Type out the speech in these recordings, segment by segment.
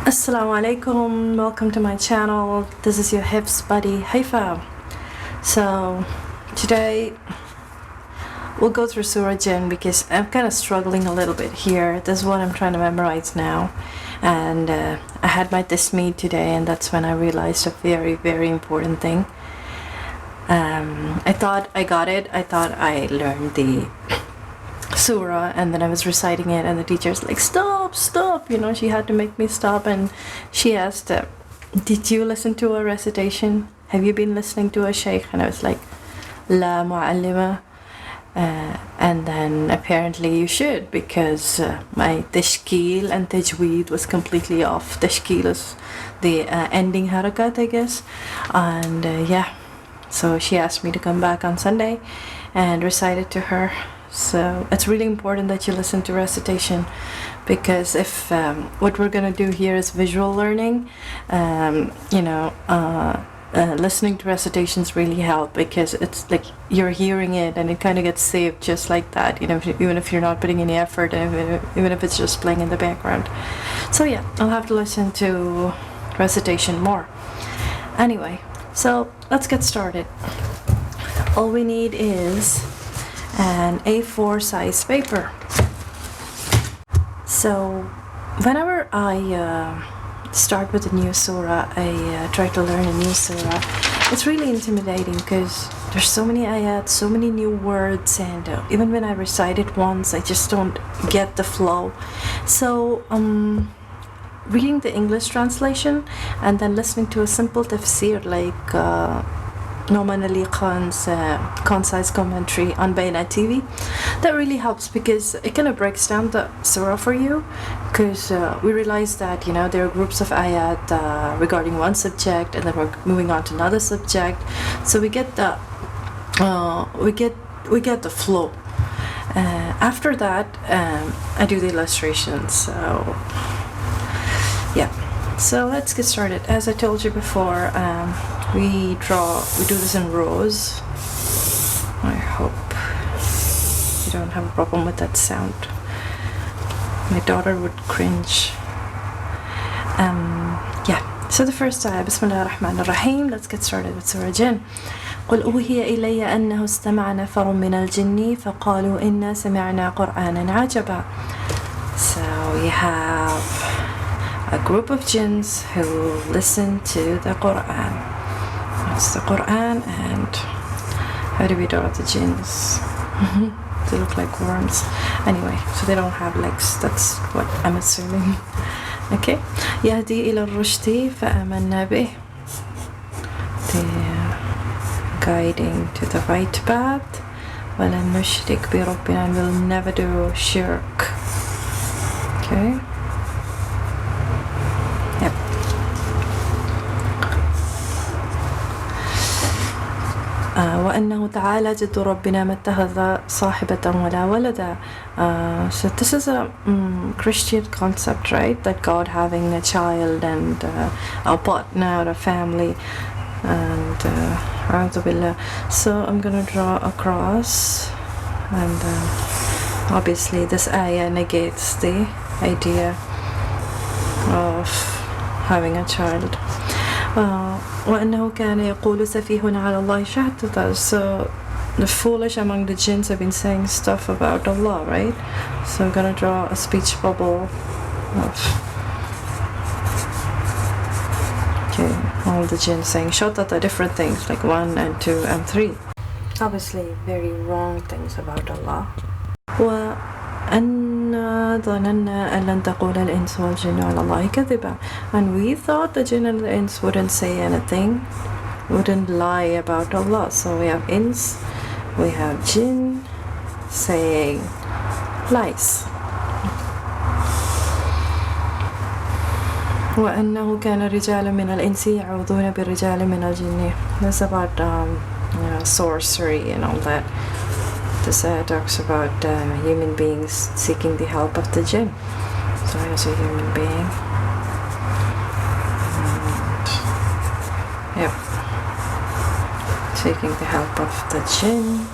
Assalamu alaikum, welcome to my channel. This is your HifzBuddy Haifa. So today we'll go through Surah Jinn because I'm kind of struggling a little bit here. This is what I'm trying to memorize now, and I had my tasmeed today, and that's when I realized a very important thing. I thought I got it. I thought I learned the surah, and then I was reciting it, and the teacher's like, stop, you know, she had to make me stop, and she asked, did you listen to a recitation? Have you been listening to a shaykh? And I was like, la mu'allima. And then apparently you should, because my tashkeel and tajweed was completely off. Tashkeel is the ending harakat, I guess, and yeah, so she asked me to come back on Sunday and recite it to her. So it's really important that you listen to recitation, because if what we're gonna do here is visual learning, listening to recitations really help, because it's like you're hearing it and it kind of gets saved just like that, you know, even if you're not putting any effort, and even if it's just playing in the background. So yeah, I'll have to listen to recitation more. Anyway, so let's get started. All we need is an A4 size paper. So whenever I start with a new surah, I try to learn a new surah, it's really intimidating because there's so many ayat, so many new words, and even when I recite it once, I just don't get the flow. So reading the English translation and then listening to a simple tafsir like Noman Ali Khan's concise commentary on Bayna TV, that really helps, because it kind of breaks down the surah for you, because we realize that, you know, there are groups of ayat regarding one subject, and then we're moving on to another subject, so we get the flow. After that, I do the illustrations. So yeah, so let's get started. As I told you before, we do this in rows. I hope you don't have a problem with that sound. My daughter would cringe. Yeah, so the first ayah, Bismillah ar-Rahman ar-Rahim. Let's get started with Surah Jinn. قل أوحي إلي أنه استمع نفر من الجن فقالوا إنا سمعنا قرآنا عجبا. So we have a group of jinns who listen to the Quran. It's the Quran, and how do we draw the jinns? They look like worms. Anyway, so they don't have legs. That's what I'm assuming. Okay. يهدي إلى الرشد فآمنا به. They're guiding to the right path. ولن نشرك بربنا, and we'll never do shirk. Okay. Yep. وأنه تعالى جد ربنا ما اتخذ صاحبة ولا ولدا. So this is a Christian concept, right? That God having a child and a partner, a family, and a'udhu billah. So I'm gonna draw a cross, and obviously this ayah negates the idea of having a child. وأنه كان يقول سفيهنا على الله شهادة. So the foolish among the jinns have been saying stuff about Allah, right? So I'm gonna draw a speech bubble of, okay, all the jinns saying shatata, different things like 1 and 2 and 3. Obviously very wrong things about Allah. وأنا ظننا أن لن تقول الإنس والجن على الله كذبا. And we thought the jinn and the ins wouldn't say anything, wouldn't lie about Allah. So we have ins, we have jinn saying lies. وأنه كان رجال من الإنس يعوذون برجال من الجن. That's about sorcery and all that. This talks about human beings seeking the help of the jinn. So I was a human being. And, yep. Seeking the help of the jinn.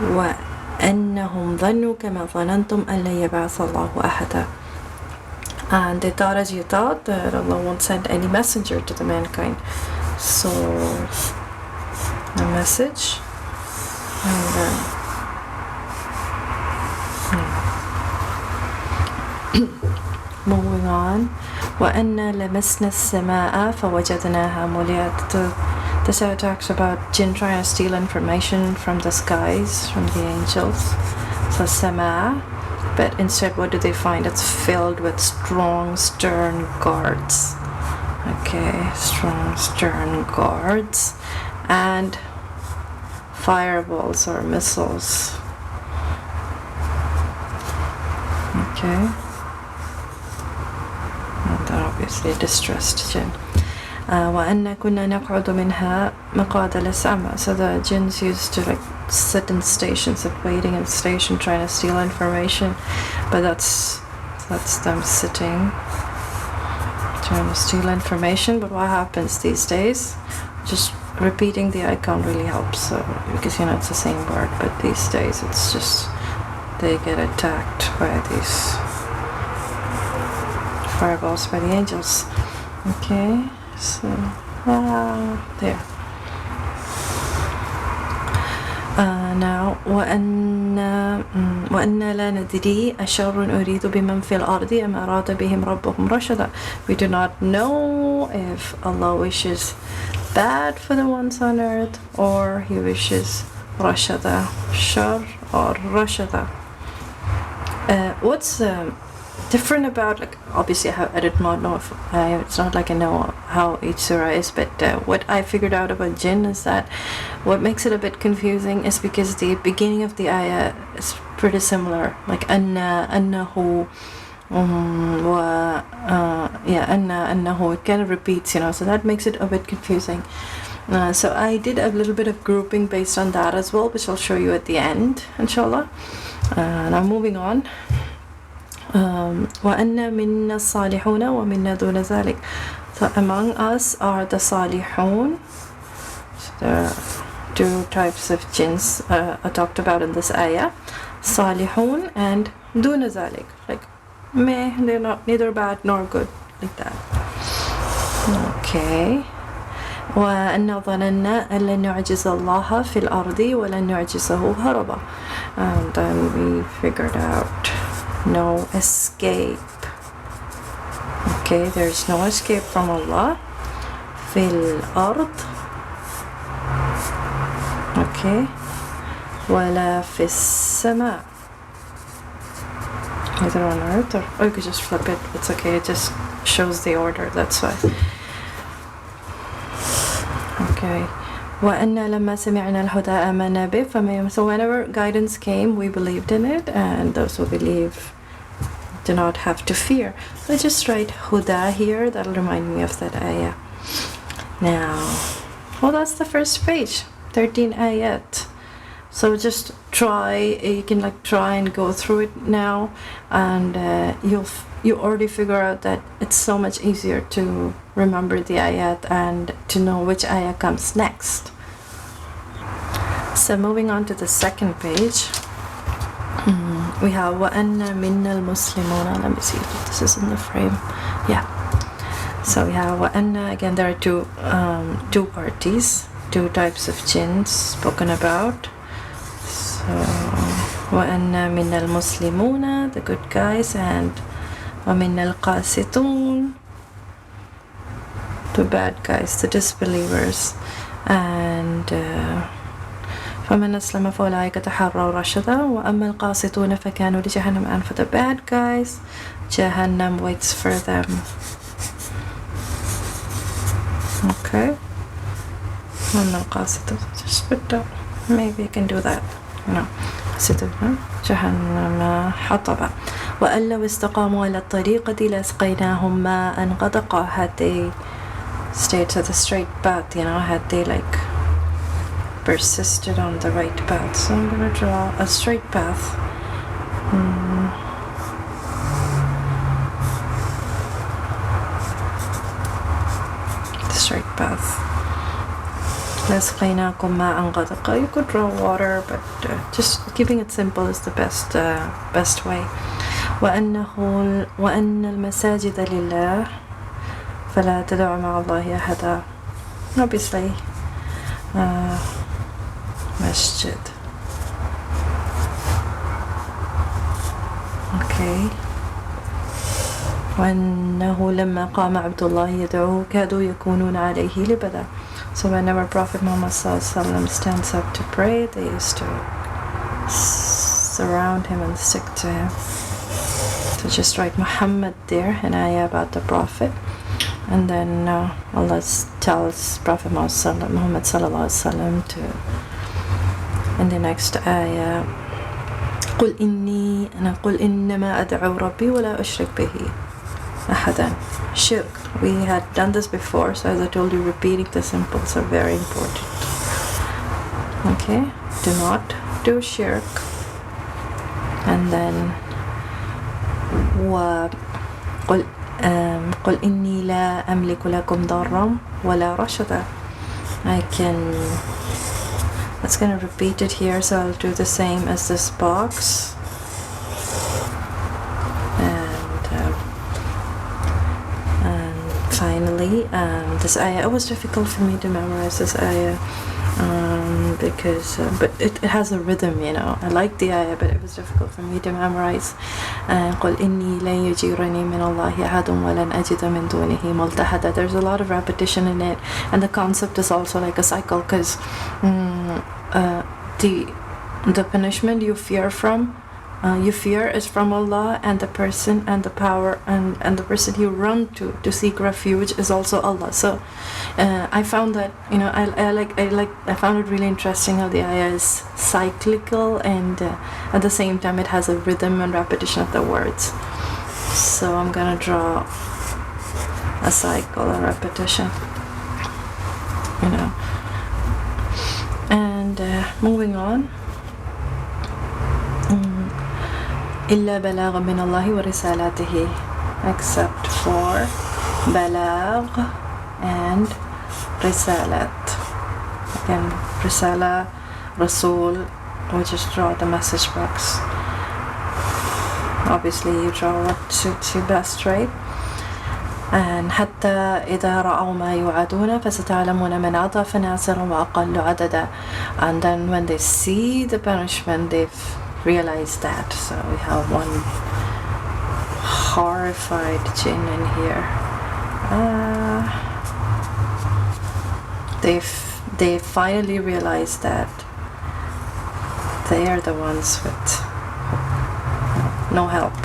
وأنهم ظنوا كما ظننتم أن لا يبعث الله أحدا. And they thought as you thought, that Allah won't send any messenger to the mankind. So a message, and moving on. وَأَنَّا لَمَسْنَا السَّمَاءَ فَوَجَدْنَاهَا مُلِيَةً. This ayah talks about jinn trying to steal information from the skies, from the angels. So sama, but instead what do they find? It's filled with strong, stern guards. Okay, strong, stern guards. And fireballs or missiles. Okay. And they're obviously distressed jinn. وَأَنَّا كُنَّا نَقْعُدُ مِنْهَا مَقَعْدَ لِلسَّمْعِ. So the jinns used to like sit in stations, of waiting in station, trying to steal information. But that's them sitting, trying to steal information. But what happens these days? Just repeating the icon really helps. So because it's the same word. But these days it's just they get attacked by these fireballs by the angels. Okay. So, there. Now, وَأَنَّا لَا نَدْرِي أَشَرٌ أُرِيدُ بِمَنْ فِي الْأَرْضِ أَمْ أَرَادَ بِهِمْ رَبُّهُمْ رَشَدًا. We do not know if Allah wishes bad for the ones on earth or He wishes rashada, shar or rashada. What's different about, like, obviously I did not know if it's not like I know how each surah is, but what I figured out about jinn is that what makes it a bit confusing is because the beginning of the ayah is pretty similar, like annahu annahu, it kind of repeats, so that makes it a bit confusing. So I did a little bit of grouping based on that as well, which I'll show you at the end, inshallah. Now moving on. وَأَنَّا مِنَّا الصَّالِحُونَ وَمِنَّا دُونَ ذَلِكَ. So among us are the salihun. So there are two types of jinns are talked about in this ayah. Salihun and duna zalik. Like, they're not neither bad nor good. Like that. Okay. وَأَنَّا ظَنَنَّا أَن لَّن نُعْجِزَ اللَّهَ فِي الْأَرْضِ وَلَن نُعْجِزَهُ هَرَبًا. And then we figured out no escape. Okay, there's no escape from Allah. Fil ard. Okay. Wala fis sama. Either on earth or you could just flip it. It's okay. It just shows the order. That's why. Okay. وَأَنَّا لَمَّا سَمِعْنَا الْهُدَىٰ آمَنَّا بِهِ. So whenever guidance came, we believed in it, and those who believe do not have to fear. So I just write huda here. That'll remind me of that ayah. Now, that's the first page, 13 ayat. So just you can try and go through it now, and you already figure out that it's so much easier to remember the ayat and to know which ayah comes next. So moving on to the second page, we have وَأَنَّا مِنَّا الْمُسْلِمُونَ. Let me see if this is in the frame. Yeah. So we have وَأَنَّا. Again, there are two parties, two types of jinns spoken about. So وَأَنَّا مِنَّا الْمُسْلِمُونَ, the good guys, and وَمِنَّا الْقَاسِطُونَ, the bad guys, the disbelievers. And فَمَنْ أَسْلَمَ فَأُولَٰئِكَ تَحَرَّوْا رَشَدًا وَأَمَّا الْقَاسِطُونَ فَكَانُوا لِجَهَنَّمَ. And for the bad guys, Jahannam waits for them. Okay. وَأَمَّا الْقَاسِطُونَ, just put that. Maybe I can do that. جهنم حطبا. وأن لو استقاموا على الطريقة لأسقيناهم ماء غدقا. Had they stayed to the straight path, had they persisted on the right path. So I'm going to draw a straight path. The straight path. لَأَسْقَيْنَاكُمْ مَاءً غَدَقًا. You could draw water, but just keeping it simple is the best way. وأن المساجد لله فلا تدعوا مع الله أحدا. Obviously masjid. Okay. وأنه لما قام عبد الله يدعوه كادوا يكونون عليه لبدا. So whenever Prophet Muhammad ﷺ stands up to pray, they used to surround him and stick to him. So just write Muhammad there, an ayah about the Prophet. And then Allah tells Prophet Muhammad ﷺ to, in the next ayah, قل إنما أدعو ربي ولا أشرك به أحدا. Shirk. We had done this before, so as I told you, repeating the symbols are very important. Okay, do not do shirk. And then قل إني لا أملك لكم ضرا ولا رشدا. That's going to repeat it here, so I'll do the same as this box. And finally, this ayah, it was difficult for me to memorize this ayah because but it has a rhythm, you know. I like the ayah, but it was difficult for me to memorize. قل إني لن يجيرني من الله أحد ولن أجد من دونه ملتحدا. There's a lot of repetition in it, and the concept is also like a cycle, because the punishment you fear is from Allah, and the person and the power and the person you run to seek refuge is also Allah. So I found that, you know, I found it really interesting how the ayah is cyclical, and at the same time it has a rhythm and repetition of the words. So I'm gonna draw a cycle, a repetition, you know. And moving on, إلا بلاغ من الله ورسالاته, except for بلاغ and رسالات. Again, رسالة, رسول, we just draw the message box. Obviously you draw what suits you best, right? And حتى إذا رأوا ما يوعدون فستعلمون من أضعف ناصرا وأقل عددا. And then when they see the punishment, they've realized that. So we have one horrified jinn in here. They finally realized that they are the ones with no help.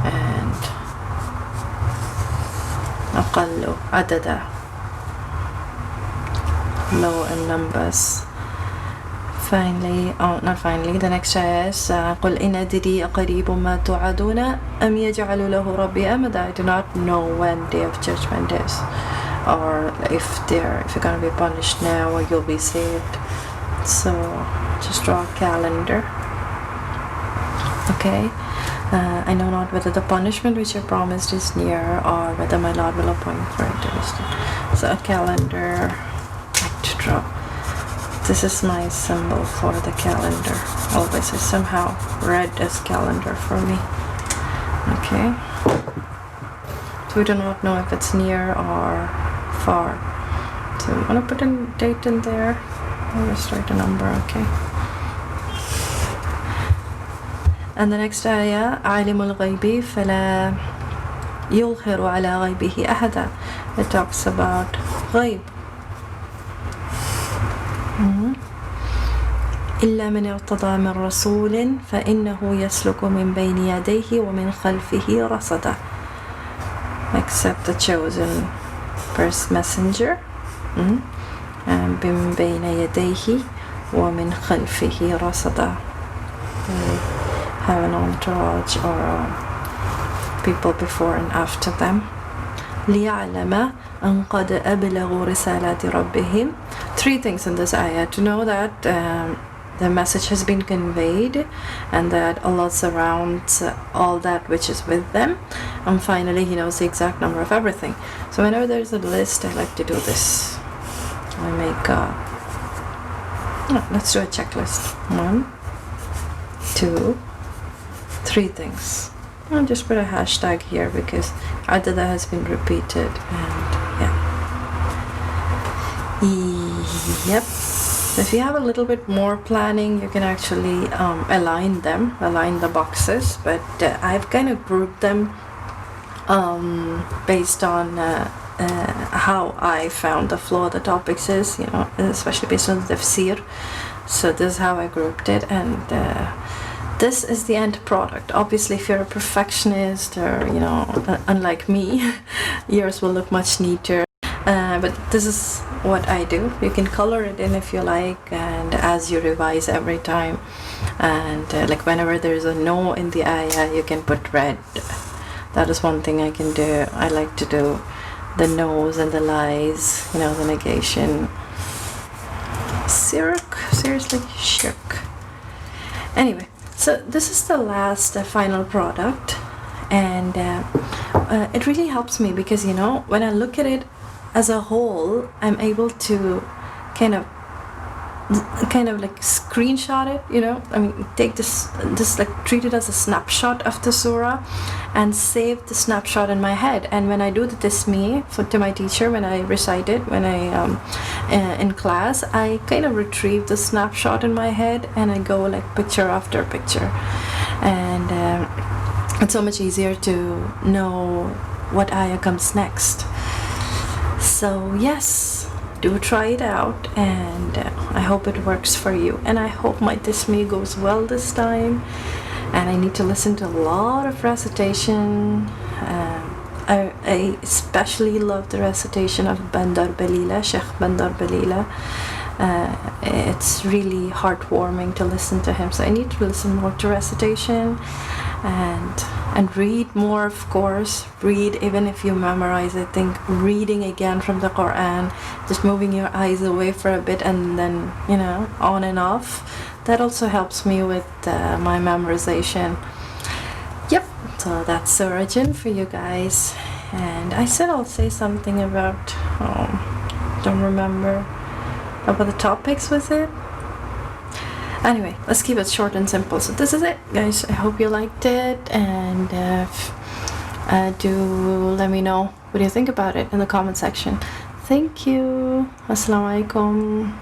And أقل عددا, low in numbers. Finally, the next ayah is قل إن أدري أقريب ما توعدون أم يجعل له ربي أمدا. I do not know when day of judgment is, or if you're going to be punished now or you'll be saved. So just draw a calendar. Okay. I know not whether the punishment which I promised is near, or whether my Lord will appoint for it. So a calendar, I like to draw. This is my symbol for the calendar. Always is somehow red as calendar for me. Okay. So we do not know if it's near or far. So I'm gonna put a date in there. I'll just write a number, okay. And the next ayah, عالم الغيب فلا يظهر على غيبه أحدا. It talks about غيب. إلا من ارتضى من رسول فإنه يسلك من بين يديه ومن خلفه رصدا. Except the chosen first messenger. And من بين يديه ومن خلفه رصدا. Have an entourage or people before and after them. ليعلم أن قد أبلغوا رسالات ربهم. Three things in this ayah: to know that the message has been conveyed, and that Allah surrounds all that which is with them, and finally He knows the exact number of everything. So whenever there's a list, I like to do this. I make let's do a checklist. 1, 2, 3 things. I'll just put a hashtag here because adada has been repeated, and yeah. Yep. So if you have a little bit more planning, you can actually align the boxes, but I've kind of grouped them based on how I found the flow of the topics is, you know, especially based on the Tafsir. So this is how I grouped it, and this is the end product. Obviously, if you're a perfectionist, or you know, unlike me, yours will look much neater. But this is what I do. You can color it in if you like, and as you revise every time, and like whenever there's a no in the ayah, you can put red. That is one thing I can do. I like to do the no's and the lies, you know, the negation. Seriously, shirk. Anyway, so this is the last final product, and it really helps me because, you know, when I look at it as a whole, I'm able to kind of like screenshot it, you know. I mean, take this like treat it as a snapshot of the surah and save the snapshot in my head. And when I do the tasmih to my teacher, when I recite it, when I in class, I kind of retrieve the snapshot in my head and I go like picture after picture, and it's so much easier to know what ayah comes next. So yes, do try it out, and I hope it works for you, and I hope my tasmih goes well this time, and I need to listen to a lot of recitation. I especially love the recitation of Bandar Balila, Sheikh Bandar Balila. It's really heartwarming to listen to him, so I need to listen more to recitation, and read more, of course. Read, even if you memorize. I think reading again from the Quran, just moving your eyes away for a bit and then, you know, on and off, that also helps me with my memorization. Yep, so that's Surah Jinn for you guys. And I said I'll say something about, don't remember, about the topics with it. Anyway, let's keep it short and simple. So this is it, guys. I hope you liked it, and do let me know what you think about it in the comment section. Thank you. Assalamu alaikum.